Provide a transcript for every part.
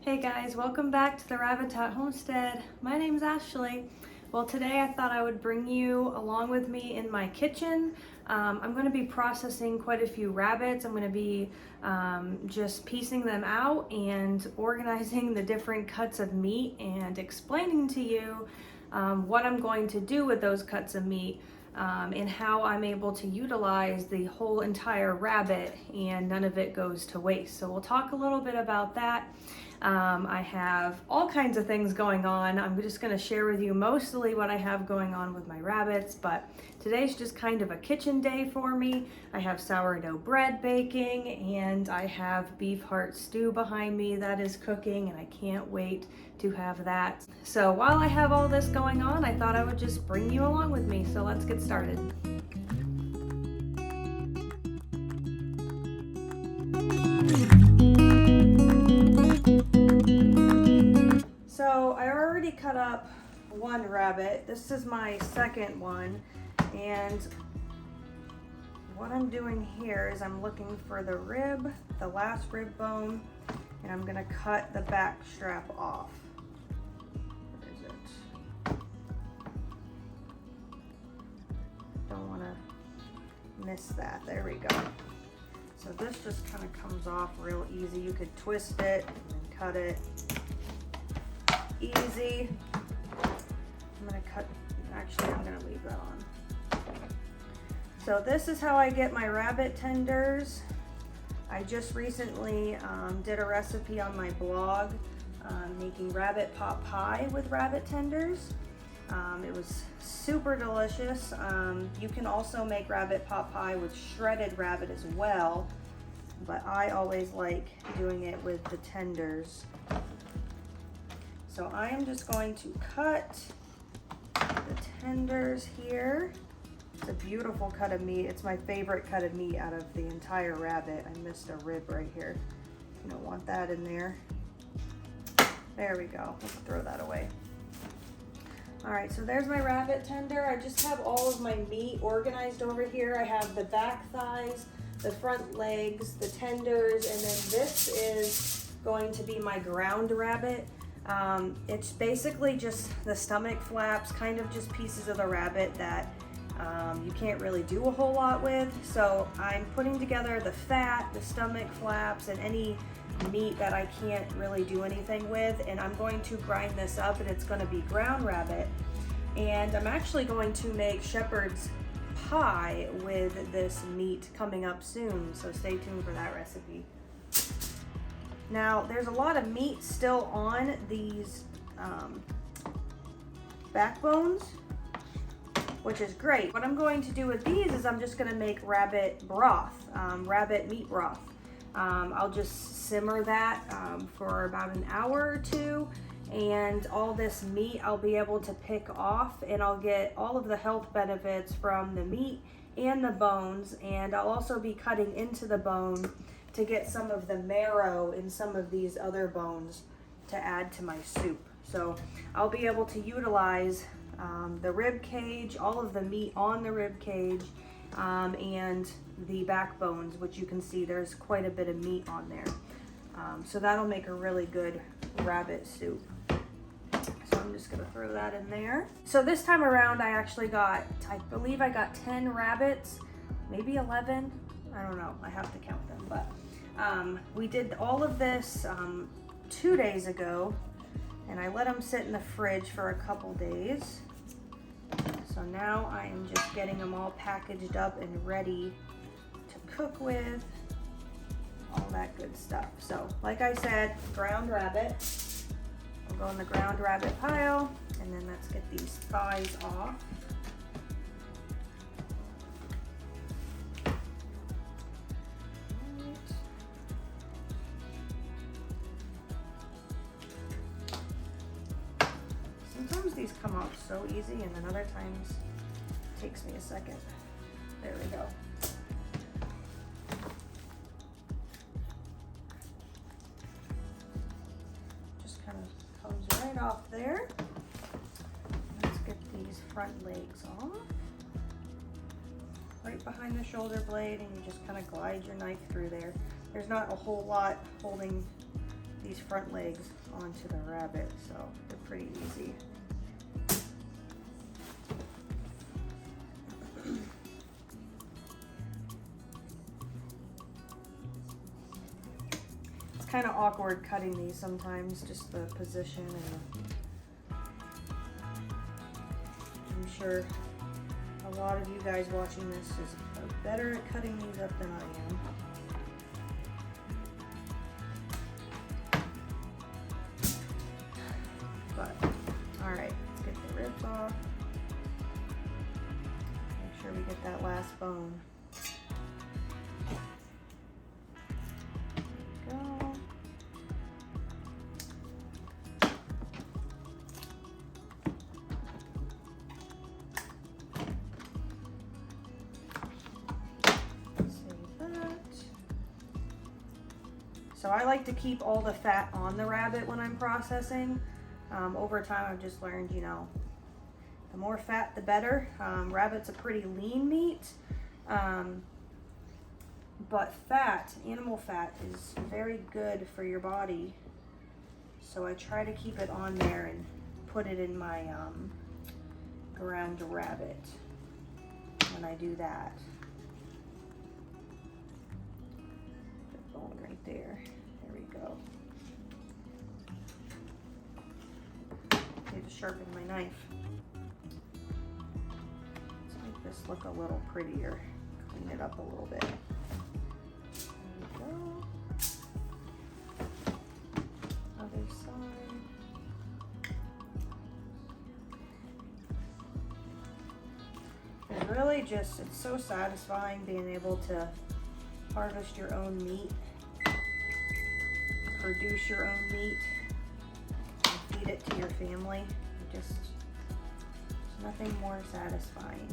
Hey guys, welcome back to the Rabbitat Homestead. My name's Ashley. Well, today I thought I would bring you along with me in my kitchen. I'm going to be processing quite a few rabbits. I'm going to be just piecing them out and organizing the different cuts of meat and explaining to you what I'm going to do with those cuts of meat and how I'm able to utilize the whole entire rabbit and none of it goes to waste. So we'll talk a little bit about that. I have all kinds of things going on. I'm just going to share with you mostly what I have going on with my rabbits, but today's just kind of a kitchen day for me. I have sourdough bread baking and I have beef heart stew behind me that is cooking, and I can't wait to have that. So while I have all this going on, I thought I would just bring you along with me. So let's get started. So I already cut up one rabbit. This is my second one, and what I'm doing here is I'm looking for the rib, the last rib bone, and I'm gonna cut the back strap off. Where is it? Don't wanna miss that. There we go. So this just kind of comes off real easy. You could twist it and cut it. Easy. I'm gonna cut, actually I'm gonna leave that on. So this is how I get my rabbit tenders. I just recently did a recipe on my blog making rabbit pot pie with rabbit tenders. It was super delicious. You can also make rabbit pot pie with shredded rabbit as well, but I always like doing it with the tenders. So I am just going to cut the tenders here. It's a beautiful cut of meat. It's my favorite cut of meat out of the entire rabbit. I missed a rib right here. You don't want that in there. There we go. Let's throw that away. All right, so there's my rabbit tender. I just have all of my meat organized over here. I have the back thighs, the front legs, the tenders, and then this is going to be my ground rabbit. It's basically just the stomach flaps, kind of just pieces of the rabbit that you can't really do a whole lot with. So I'm putting together the fat, the stomach flaps, and any meat that I can't really do anything with, and I'm going to grind this up, and it's going to be ground rabbit. And I'm actually going to make shepherd's pie with this meat coming up soon, so stay tuned for that recipe. Now, there's a lot of meat still on these backbones, which is great. What I'm going to do with these is I'm just gonna make rabbit broth, rabbit meat broth. I'll just simmer that for about an hour or two, and all this meat I'll be able to pick off, and I'll get all of the health benefits from the meat and the bones, and I'll also be cutting into the bone to get some of the marrow in some of these other bones to add to my soup. So I'll be able to utilize the rib cage, all of the meat on the rib cage, and the backbones, which you can see there's quite a bit of meat on there. So that'll make a really good rabbit soup. So I'm just gonna throw that in there. So this time around I actually got, I believe I got 10 rabbits, maybe 11. I don't know, I have to count them, but we did all of this 2 days ago, and I let them sit in the fridge for a couple days. So now I am just getting them all packaged up and ready to cook with, all that good stuff. So like I said, ground rabbit. I'll go in the ground rabbit pile, and then let's get these thighs off. Sometimes these come out so easy, and then other times it takes me a second. There we go. Just kind of comes right off there. Let's get these front legs off. Right behind the shoulder blade, and you just kind of glide your knife through there. There's not a whole lot holding these front legs onto the rabbit, so they're pretty easy. It's kind of awkward cutting these sometimes, just the position, and I'm sure a lot of you guys watching this is better at cutting these up than I am. But, alright, let's get the ribs off. Make sure we get that last bone. There we go. So I like to keep all the fat on the rabbit when I'm processing. Over time I've just learned, you know, the more fat the better. Rabbit's a pretty lean meat, but fat, animal fat, is very good for your body. So I try to keep it on there and put it in my ground rabbit when I do that. Good bone right there. There we go. I need to sharpen my knife. Let's make this look a little prettier. Clean it up a little bit. There we go. Other side. It's really just, it's so satisfying being able to harvest your own meat, produce your own meat, and feed it to your family. It just, there's nothing more satisfying.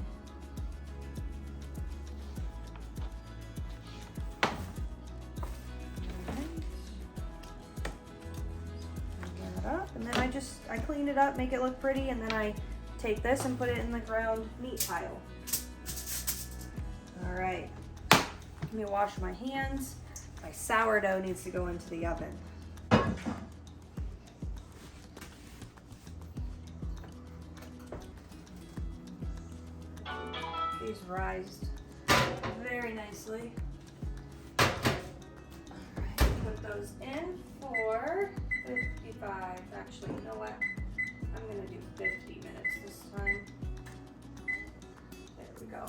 Up, and then I clean it up, make it look pretty, and then I take this and put it in the ground meat pile. All right, let me wash my hands. My sourdough needs to go into the oven. These rised very nicely. All right, put those in for 55. Actually, you know what? I'm gonna do 50 minutes this time. There we go.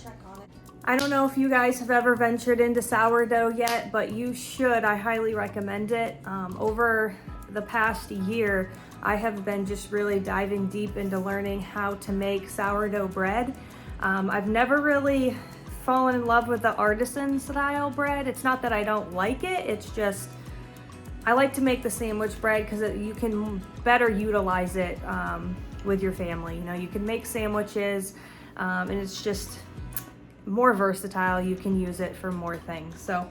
Check on it. I don't know if you guys have ever ventured into sourdough yet, but you should. I highly recommend it. Over the past year, I have been just really diving deep into learning how to make sourdough bread. I've never really fallen in love with the artisan style bread. It's not that I don't like it, it's just I like to make the sandwich bread because you can better utilize it with your family. You know, you can make sandwiches and it's just more versatile. You can use it for more things. So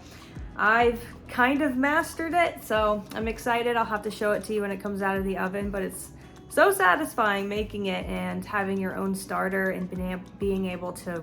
I've kind of mastered it, so I'm excited. I'll have to show it to you when it comes out of the oven, but it's so satisfying making it and having your own starter and being able to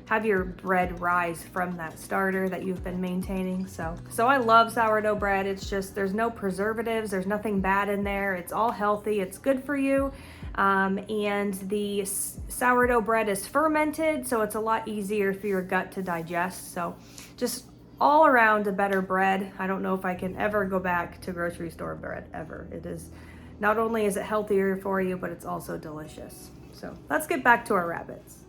have your bread rise from that starter that you've been maintaining. So I love sourdough bread. It's just, there's no preservatives, there's nothing bad in there. It's all healthy, it's good for you. And the sourdough bread is fermented, so it's a lot easier for your gut to digest. So just all around a better bread. I don't know if I can ever go back to grocery store bread, ever. It is, not only is it healthier for you, but it's also delicious. So let's get back to our rabbits.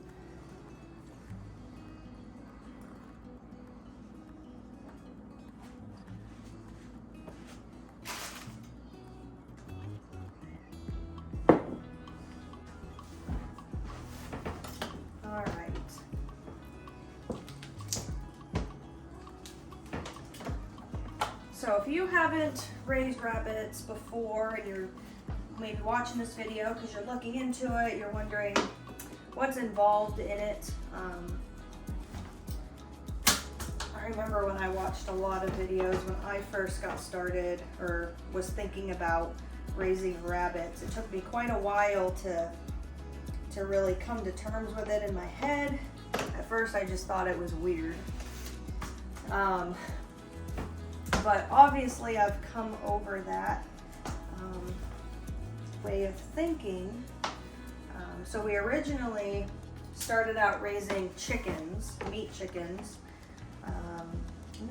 So if you haven't raised rabbits before and you're maybe watching this video because you're looking into it, you're wondering what's involved in it. I remember when I watched a lot of videos when I first got started or was thinking about raising rabbits. It took me quite a while to really come to terms with it in my head. At first I just thought it was weird. but obviously I've come over that way of thinking. So we originally started out raising chickens, meat chickens.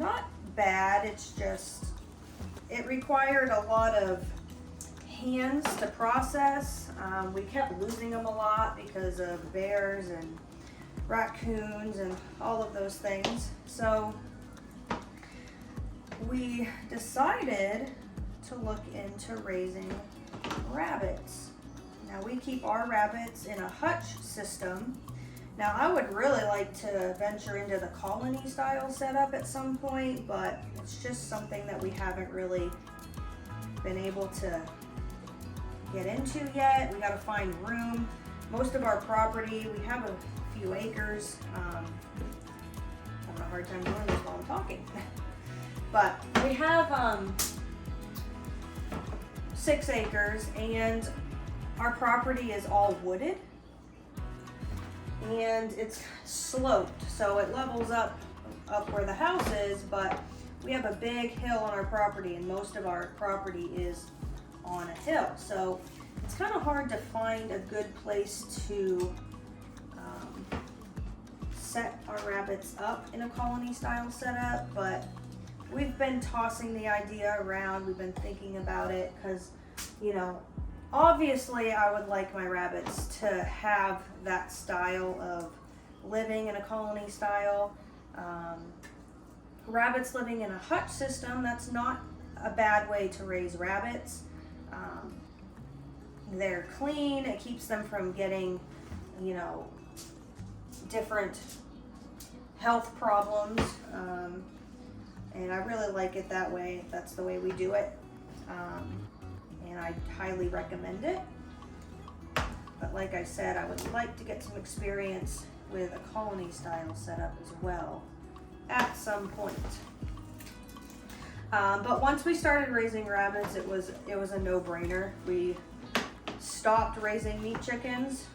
Not bad, it's just, it required a lot of hands to process. We kept losing them a lot because of bears and raccoons and all of those things. So we decided to look into raising rabbits. Now we keep our rabbits in a hutch system. Now I would really like to venture into the colony style setup at some point, but it's just something that we haven't really been able to get into yet. We got to find room. Most of our property, we have a few acres. Having a hard time doing this while I'm talking. But we have 6 acres, and our property is all wooded, and it's sloped, so it levels up where the house is, but we have a big hill on our property, and most of our property is on a hill, so it's kind of hard to find a good place to set our rabbits up in a colony style setup. But we've been tossing the idea around, we've been thinking about it, because, you know, obviously I would like my rabbits to have that style of living in a colony style. Rabbits living in a hutch system, that's not a bad way to raise rabbits. They're clean, it keeps them from getting, you know, different health problems, and I really like it that way. That's the way we do it, and I highly recommend it. But like I said, I would like to get some experience with a colony style setup as well at some point. But once we started raising rabbits, it was a no-brainer. We stopped raising meat chickens.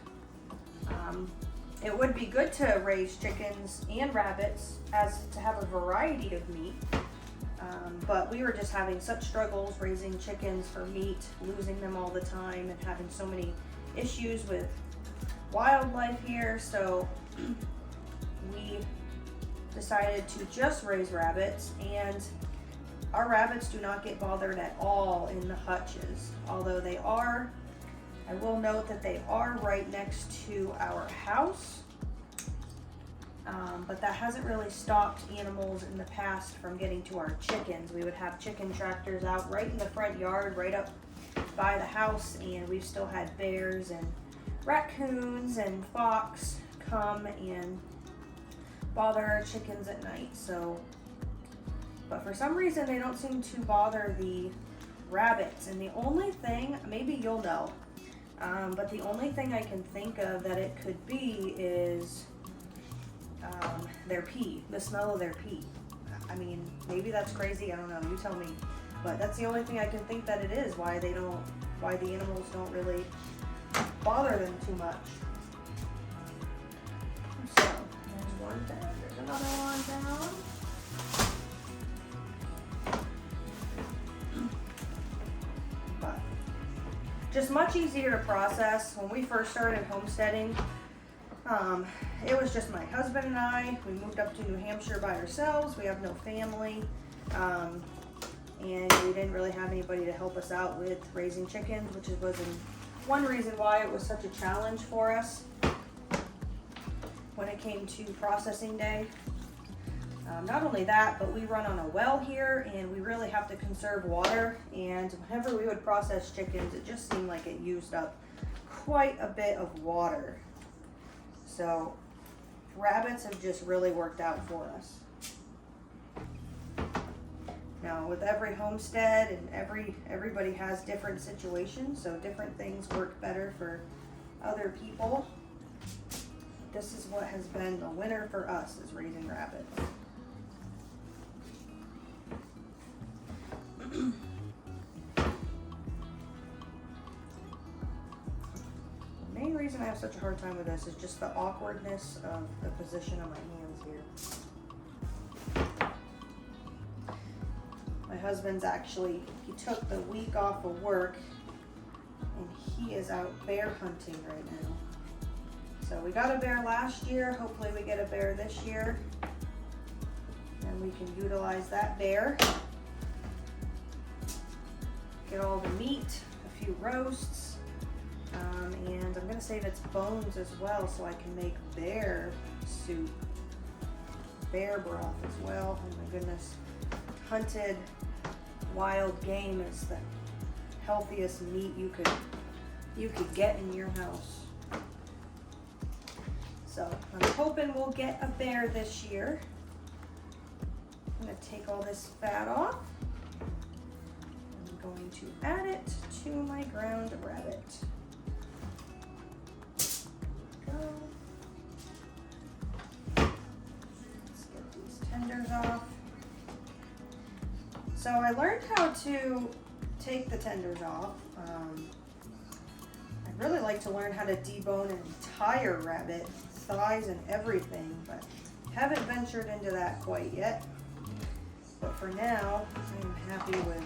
It would be good to raise chickens and rabbits as to have a variety of meat, but we were just having such struggles raising chickens for meat, losing them all the time, and having so many issues with wildlife here, so we decided to just raise rabbits. And our rabbits do not get bothered at all in the hutches, although they are, I will note that they are right next to our house, but that hasn't really stopped animals in the past from getting to our chickens. We would have chicken tractors out right in the front yard, right up by the house, and we've still had bears and raccoons and fox come and bother our chickens at night. So, but for some reason they don't seem to bother the rabbits. And the only thing, maybe you'll know, but the only thing I can think of that it could be is their pee, the smell of their pee. I mean, maybe that's crazy, I don't know, you tell me. But that's the only thing I can think that it is, why the animals don't really bother them too much. So, there's one down, there's another one down. But just much easier to process. When we first started homesteading, it was just my husband and I. We moved up to New Hampshire by ourselves. We have no family. And we didn't really have anybody to help us out with raising chickens, which was one reason why it was such a challenge for us when it came to processing day. Not only that, but we run on a well here, and we really have to conserve water, and whenever we would process chickens, it just seemed like it used up quite a bit of water. So rabbits have just really worked out for us. Now, with every homestead and everybody has different situations, so different things work better for other people. This is what has been the winner for us, is raising rabbits. The main reason I have such a hard time with this is just the awkwardness of the position of my hands here. My husband's actually, he took the week off of work and he is out bear hunting right now. So we got a bear last year. Hopefully we get a bear this year. And we can utilize that bear. Get all the meat, a few roasts, and I'm gonna save its bones as well so I can make bear soup, bear broth as well. Oh my goodness. Hunted wild game is the healthiest meat you could get in your house. So I'm hoping we'll get a bear this year. I'm gonna take all this fat off. I'm going to add it to my ground rabbit. Go. Let's get these tenders off. So I learned how to take the tenders off. I'd really like to learn how to debone an entire rabbit, thighs and everything, but haven't ventured into that quite yet. But for now, I am happy with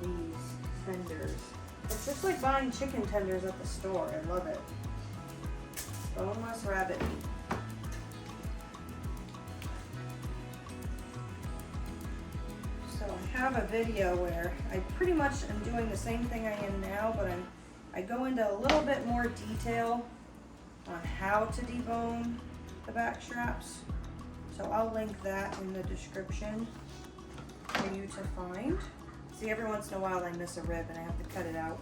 these tenders. It's just like buying chicken tenders at the store. I love it. Boneless rabbit meat. So I have a video where I pretty much am doing the same thing I am now, but I go into a little bit more detail on how to debone the back straps. So I'll link that in the description for you to find. See, every once in a while I miss a rib and I have to cut it out.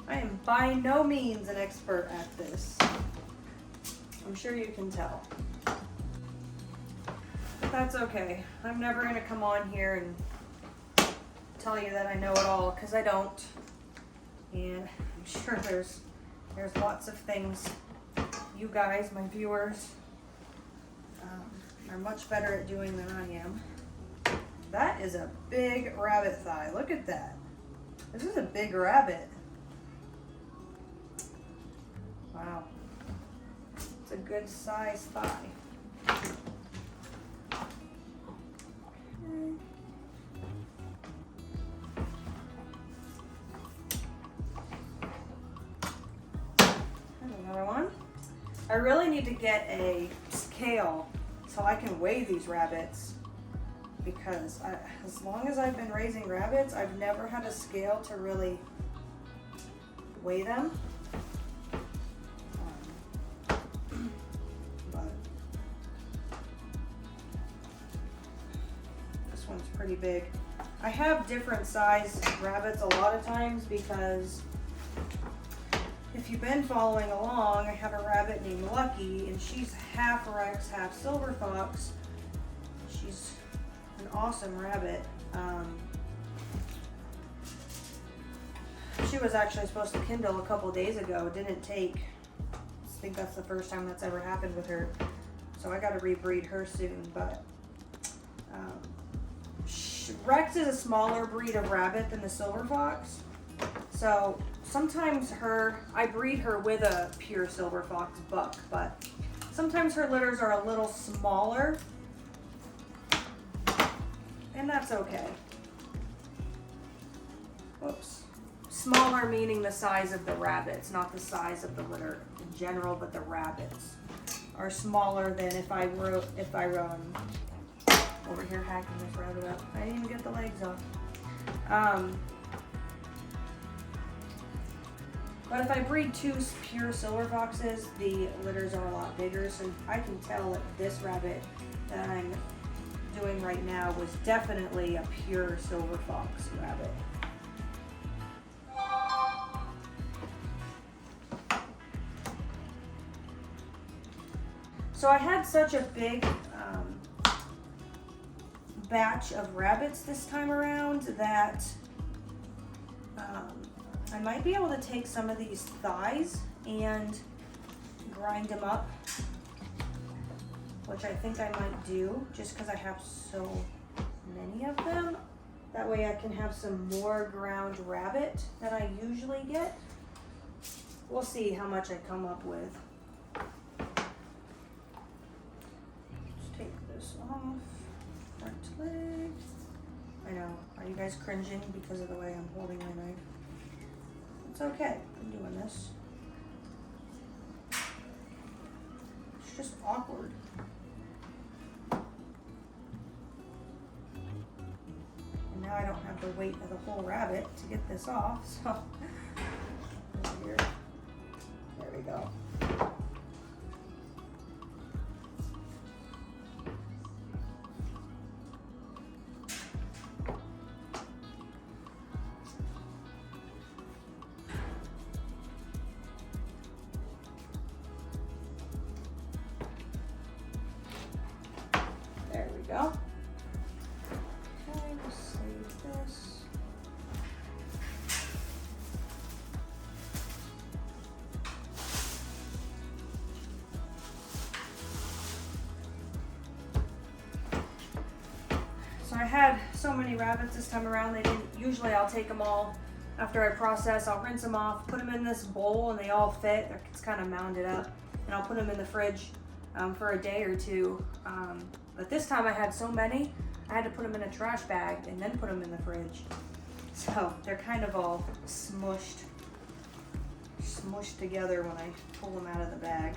I am by no means an expert at this. I'm sure you can tell. But that's okay. I'm never gonna come on here and tell you that I know it all, because I don't. And I'm sure there's lots of things you guys, my viewers, are much better at doing than I am. That is a big rabbit thigh. Look at that. This is a big rabbit. Wow. It's a good size thigh. Another one. I really need to get a scale so I can weigh these rabbits, because as long as I've been raising rabbits, I've never had a scale to really weigh them. But this one's pretty big. I have different size rabbits a lot of times because if you've been following along, I have a rabbit named Lucky, and she's half Rex, half Silver Fox. She's an awesome rabbit. She was actually supposed to kindle a couple days ago. Didn't take. I think that's the first time that's ever happened with her. So I got to rebreed her soon. But Rex is a smaller breed of rabbit than the Silver Fox. So sometimes I breed her with a pure Silver Fox buck, but sometimes her litters are a little smaller, and that's okay. Whoops. Smaller meaning the size of the rabbits, not the size of the litter in general, but the rabbits are smaller than if I run over here hacking this rabbit up. I didn't even get the legs off. But if I breed two pure Silver Foxes, the litters are a lot bigger, so I can tell that this rabbit that I'm doing right now was definitely a pure Silver Fox rabbit. So I had such a big batch of rabbits this time around that I might be able to take some of these thighs and grind them up, which I think I might do just because I have so many of them. That way I can have some more ground rabbit than I usually get. We'll see how much I come up with. Let's take this off. Front leg. I know, Are you guys cringing because of the way I'm holding my knife? It's okay, I'm doing this. It's just awkward. And now I don't have the weight of the whole rabbit to get this off, so over here. There we go. There we go. Okay, we'll save this. So I had so many rabbits this time around. Usually I'll take them all after I process. I'll rinse them off, put them in this bowl, and they all fit. It's kind of mounded up, and I'll put them in the fridge for a day or two. But this time I had so many, I had to put them in a trash bag and then put them in the fridge. So they're kind of all smushed together when I pull them out of the bag.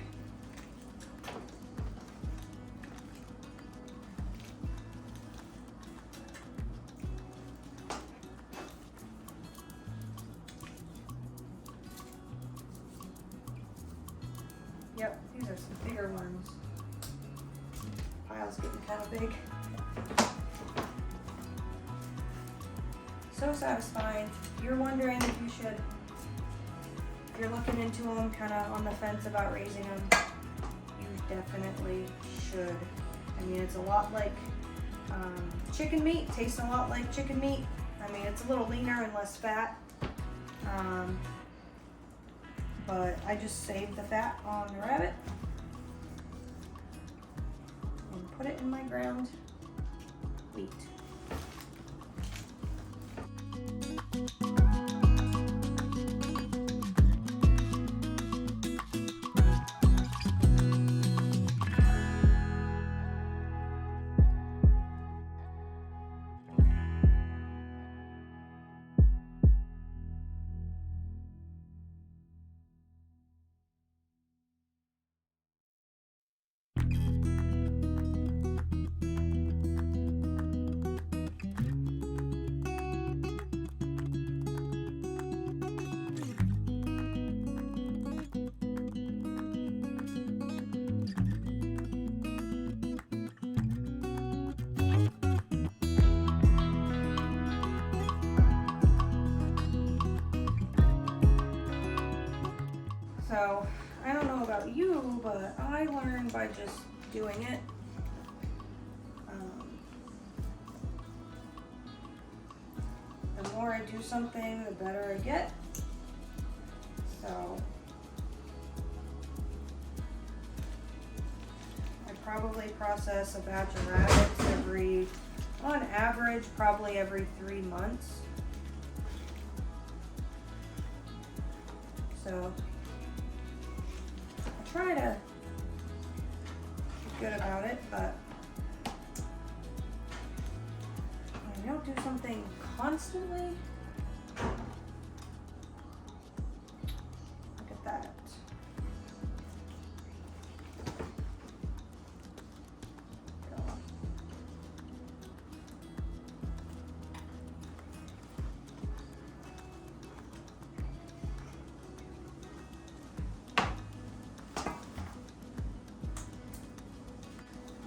Yep, these are some bigger ones. Pile's getting kind of big. So satisfying. If you're wondering if you're looking into them, kind of on the fence about raising them, you definitely should. I mean, it's a lot like chicken meat, tastes a lot like chicken meat. I mean, it's a little leaner and less fat. But I just saved the fat on the rabbit and put it in my ground wheat. So, I don't know about you, but I learned by just doing it. The more I do something, the better I get. So, I probably process a batch of rabbits on average, probably every 3 months. So, try to be good about it, but when you don't do something constantly, look at that.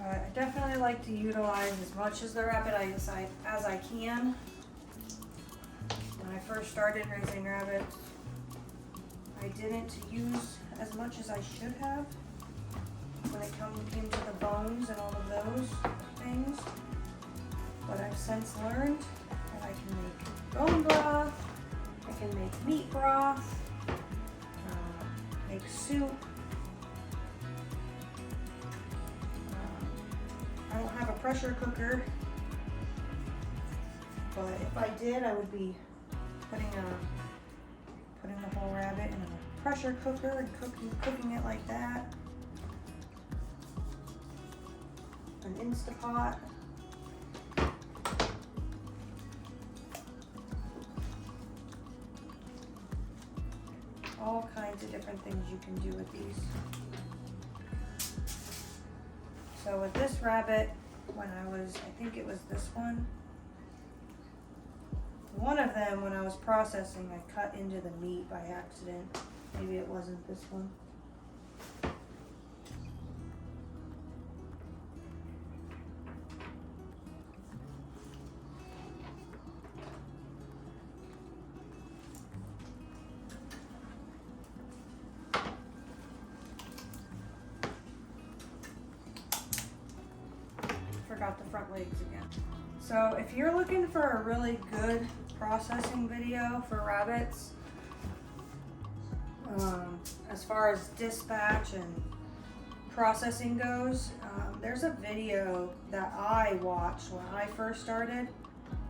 I definitely like to utilize as much as the rabbit as I can. When I first started raising rabbits, I didn't use as much as I should have when it came to the bones and all of those things. But I've since learned that I can make bone broth, I can make meat broth, make soup. I don't have a pressure cooker, but if I did, I would be putting the whole rabbit in a pressure cooker and cooking it like that. An Instapot. all kinds of different things you can do with these. So with this rabbit, when I think it was this one of them, when I was processing, I cut into the meat by accident. Maybe it wasn't this one. Forgot the front legs again. So if you're looking for a really good processing video for rabbits, as far as dispatch and processing goes, there's a video that I watched when I first started.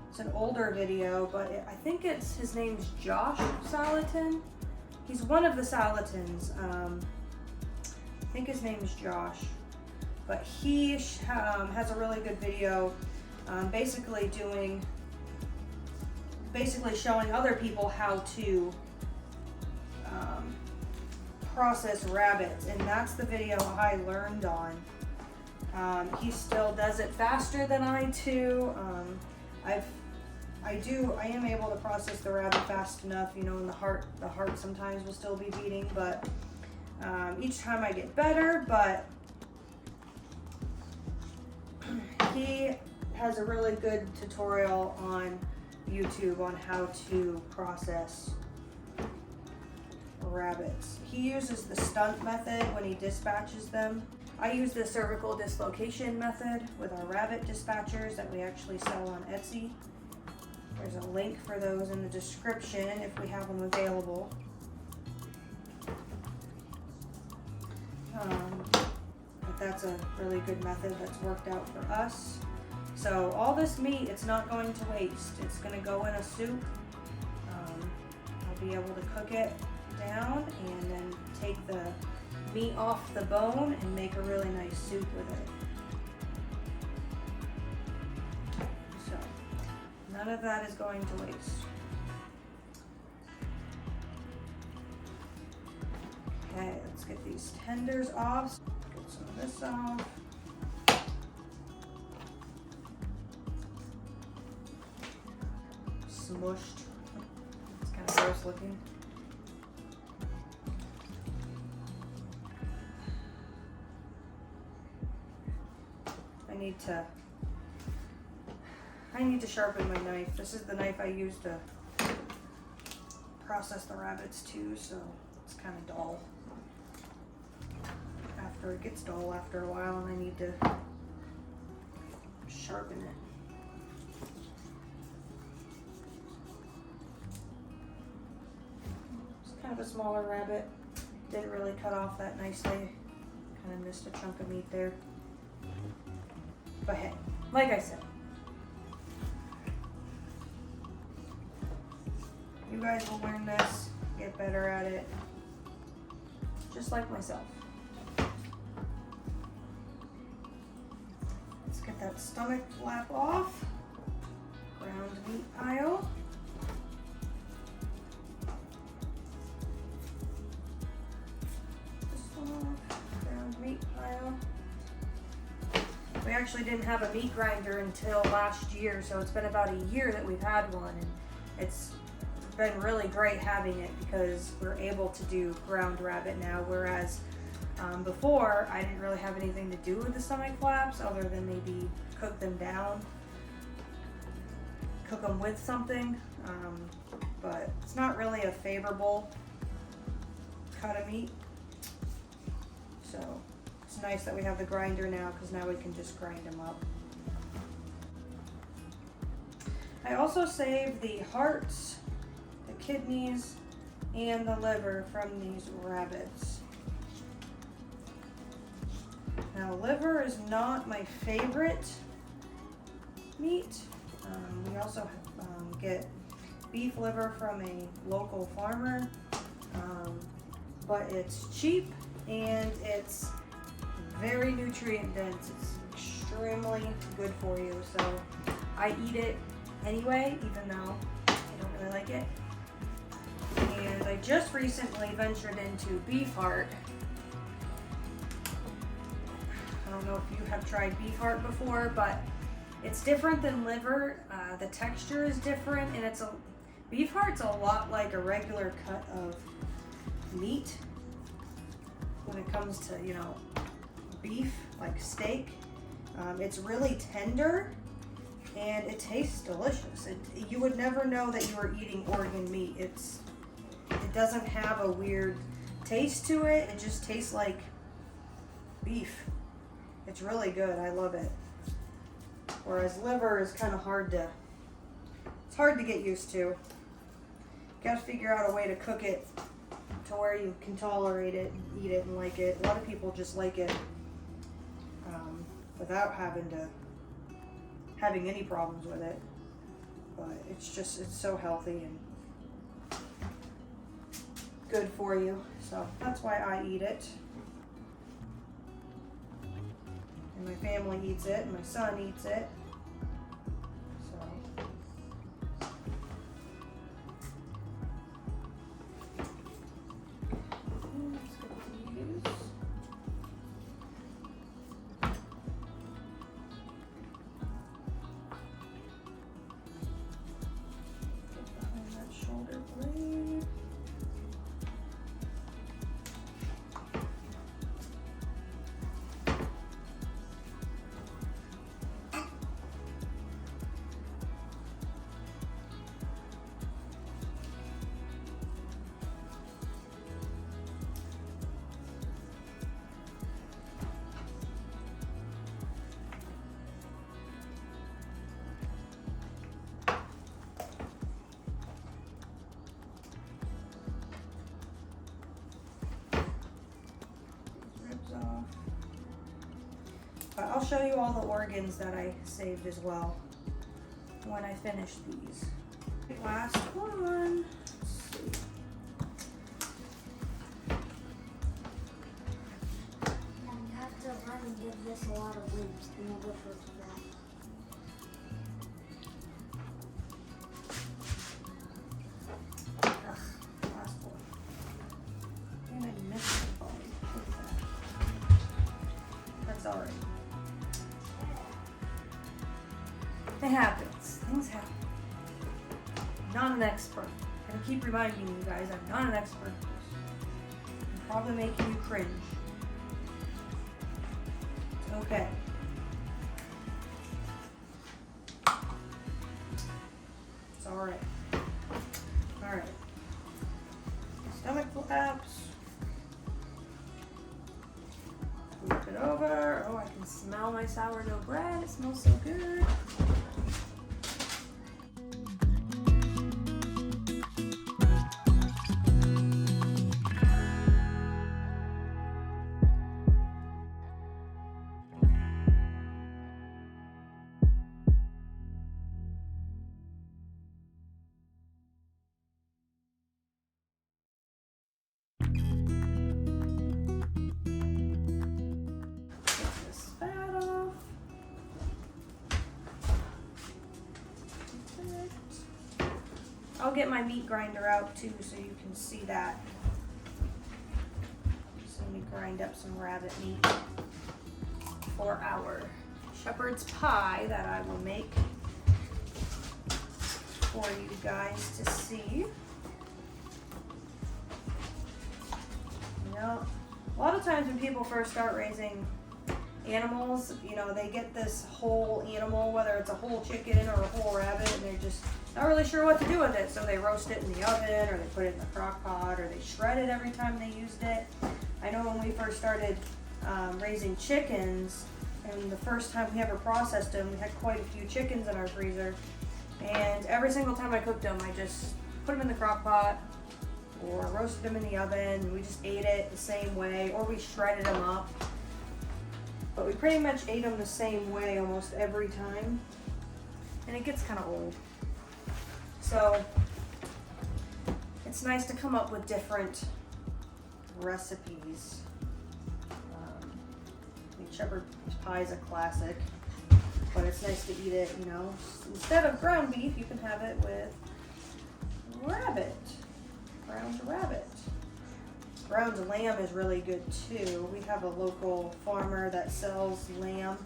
It's an older video, but I think his name's Josh Salatin. He's one of the Salatins. I think his name is Josh. But he has a really good video, basically showing other people how to process rabbits, and that's the video I learned on. He still does it faster than I do. I am able to process the rabbit fast enough, you know, and the heart sometimes will still be beating, but each time I get better. But he has a really good tutorial on YouTube on how to process rabbits. He uses the stunt method when he dispatches them. I use the cervical dislocation method with our rabbit dispatchers that we actually sell on Etsy. There's a link for those in the description if we have them available. But that's a really good method that's worked out for us. So all this meat, it's not going to waste. It's going to go in a soup. I'll be able to cook it down and then take the meat off the bone and make a really nice soup with it. So none of that is going to waste. Okay, let's get these tenders off. Get some of this off. Smushed. It's kind of gross looking. I need to sharpen my knife. This is the knife I use to process the rabbits too, so it's kind of dull. It gets dull after a while, and I need to sharpen it. It's kind of a smaller rabbit. Didn't really cut off that nicely. Kind of missed a chunk of meat there. But hey, like I said, you guys will learn this, get better at it, just like myself. Let's get that stomach flap off. Ground meat pile. This off, ground meat pile. We actually didn't have a meat grinder until last year, so it's been about a year that we've had one, and it's been really great having it because we're able to do ground rabbit now, whereas before I didn't really have anything to do with the stomach flaps other than maybe cook them down, cook them with something, but it's not really a favorable cut of meat, so it's nice that we have the grinder now because now we can just grind them up. I also saved the hearts, the kidneys, and the liver from these rabbits. Now, liver is not my favorite meat. We also get beef liver from a local farmer, but it's cheap and it's very nutrient dense. It's extremely good for you, so I eat it anyway, even though I don't really like it. And I just recently ventured into beef heart. I don't know if you have tried beef heart before, but it's different than liver. The texture is different, and beef heart's a lot like a regular cut of meat when it comes to, you know, beef, like steak. It's really tender and it tastes delicious. You would never know that you were eating organ meat. It doesn't have a weird taste to it. It just tastes like beef. It's really good. I love it. Whereas liver is kind of hard to get used to. You gotta figure out a way to cook it to where you can tolerate it and eat it and like it. A lot of people just like it without having any problems with it. But it's so healthy and good for you. So that's why I eat it. And my family eats it, and my son eats it. So I'll show you all the organs that I saved as well when I finish these. Last one. Let's see. You have to run and give this a lot of loops in order for it to back. Last one. And I missed the body. That's alright. It happens. Things happen. I'm not an expert. I'm gonna keep reminding you guys, I'm not an expert. I'm probably making you cringe. It's okay. It's alright. Alright. Stomach flaps. Flip it over. Oh, I can smell my sourdough bread. It smells so good. I'll get my meat grinder out too so you can see that. So let me grind up some rabbit meat for our shepherd's pie that I will make for you guys to see. You know, a lot of times when people first start raising animals, you know, they get this whole animal, whether it's a whole chicken or a whole rabbit, and they're just not really sure what to do with it. So they roast it in the oven, or they put it in the crock pot, or they shred it every time they used it. I know when we first started raising chickens, and the first time we ever processed them, we had quite a few chickens in our freezer. And every single time I cooked them, I just put them in the crock pot or roasted them in the oven, and we just ate it the same way, or we shredded them up. But we pretty much ate them the same way almost every time, and it gets kind of old. So it's nice to come up with different recipes. Shepherd's pie is a classic, but it's nice to eat it, you know. Instead of ground beef, you can have it with rabbit ground rabbit. Ground lamb is really good too. We have a local farmer that sells lamb.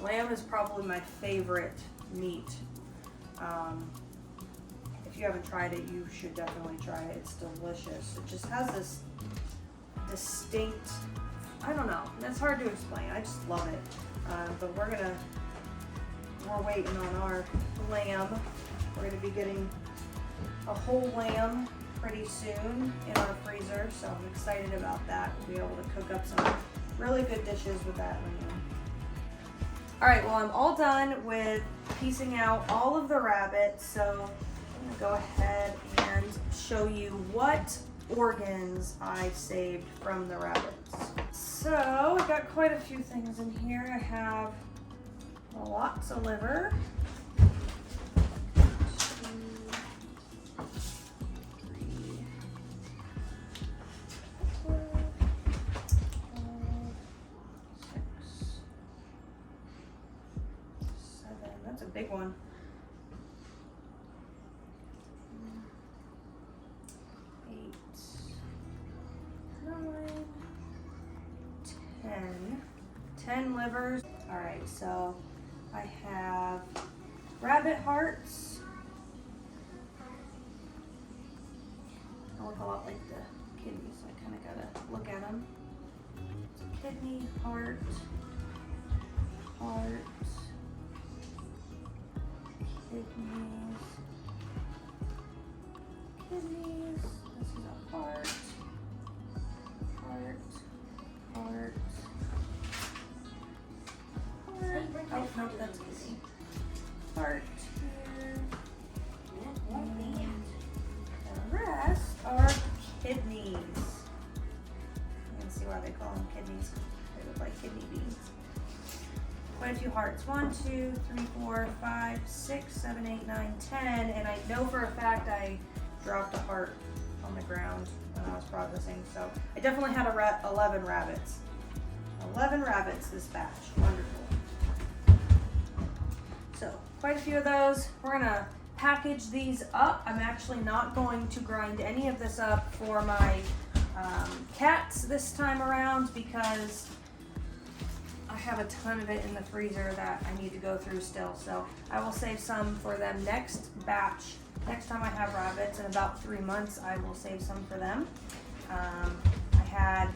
Lamb is probably my favorite meat. If you haven't tried it, you should definitely try it. It's delicious. It just has this distinct, I don't know, that's hard to explain. I just love it. But we're waiting on our lamb. We're gonna be getting a whole lamb pretty soon in our freezer, so I'm excited about that. We'll be able to cook up some really good dishes with that lamb. All right, well, I'm all done with piecing out all of the rabbits, so I'm gonna go ahead and show you what organs I saved from the rabbits. So I've got quite a few things in here. I have lots of liver. 2, 3, 4, 5, 6, 7. That's a big one. 8, 9, 10. 10 livers. All right, so I have rabbit hearts. They look a lot like the kidneys, so I kind of gotta look at them. So kidney, heart, kidneys, kidneys. This is a heart, heart. Oh, no, that's kidney. Heart here. And the rest are kidneys. You can see why they call them kidneys. They look like kidney beans. Quite a few hearts. 1, 2, 3, 4, 5, 6, 7, 8, 9, 10. And I know for a fact I dropped a heart on the ground when I was processing. So I definitely had 11 rabbits. 11 rabbits this batch. Wonderful. So quite a few of those. We're gonna package these up. I'm actually not going to grind any of this up for my cats this time around because I have a ton of it in the freezer that I need to go through still. So I will save some for them next batch. Next time I have rabbits in about 3 months, I will save some for them. I had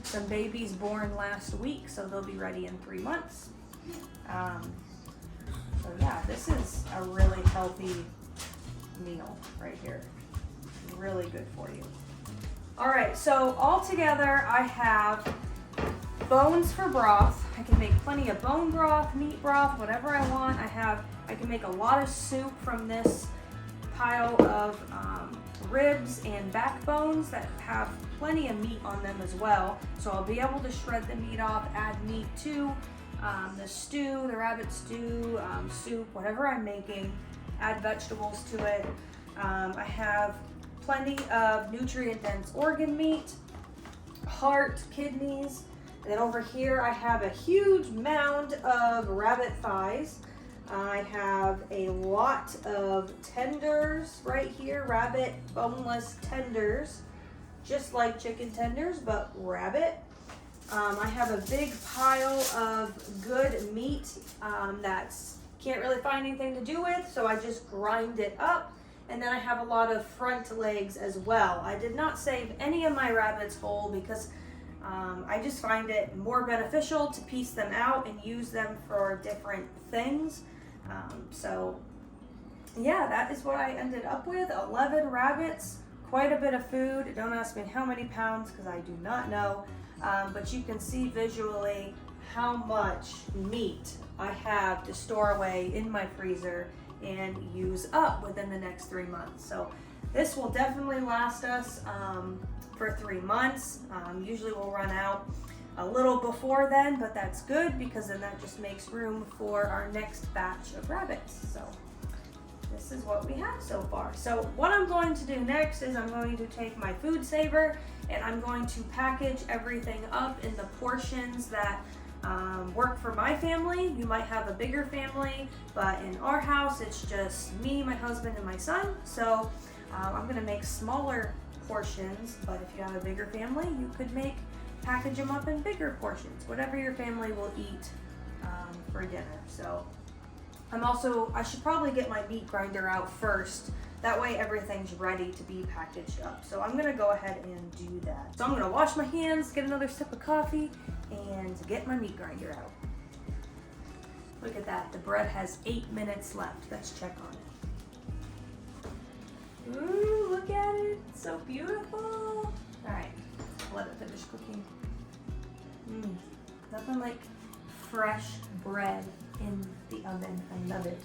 some babies born last week, so they'll be ready in 3 months. So yeah, this is a really healthy meal right here. Really good for you. All right, so all together I have bones for broth. I can make plenty of bone broth, meat broth, whatever I want. I can make a lot of soup from this pile of ribs and backbones that have plenty of meat on them as well. So I'll be able to shred the meat off, add meat to the stew, the rabbit stew, soup, whatever I'm making, add vegetables to it. I have plenty of nutrient-dense organ meat, heart, kidneys, and then over here I have a huge mound of rabbit thighs. I have a lot of tenders right here, rabbit boneless tenders, just like chicken tenders, but rabbit. I have a big pile of good meat that's can't really find anything to do with, so I just grind it up. And then I have a lot of front legs as well. I did not save any of my rabbits whole because I just find it more beneficial to piece them out and use them for different things. So yeah, that is what I ended up with. 11 rabbits, quite a bit of food. Don't ask me how many pounds because I do not know. But you can see visually how much meat I have to store away in my freezer and use up within the next 3 months. So this will definitely last us for 3 months. Usually we'll run out a little before then, but that's good because then that just makes room for our next batch of rabbits. So this is what we have so far. So what I'm going to do next is I'm going to take my food saver and I'm going to package everything up in the portions that work for my family. You might have a bigger family, but in our house it's just me, my husband, and my son. So I'm gonna make smaller portions, but if you have a bigger family, you could package them up in bigger portions, whatever your family will eat for dinner. So I should probably get my meat grinder out first. That way everything's ready to be packaged up. So I'm gonna go ahead and do that. So I'm gonna wash my hands, get another sip of coffee, and get my meat grinder out. Look at that, the bread has 8 minutes left. Let's check on it. Ooh, look at it, it's so beautiful. All right, let it finish cooking. Nothing like fresh bread in the oven, I love it.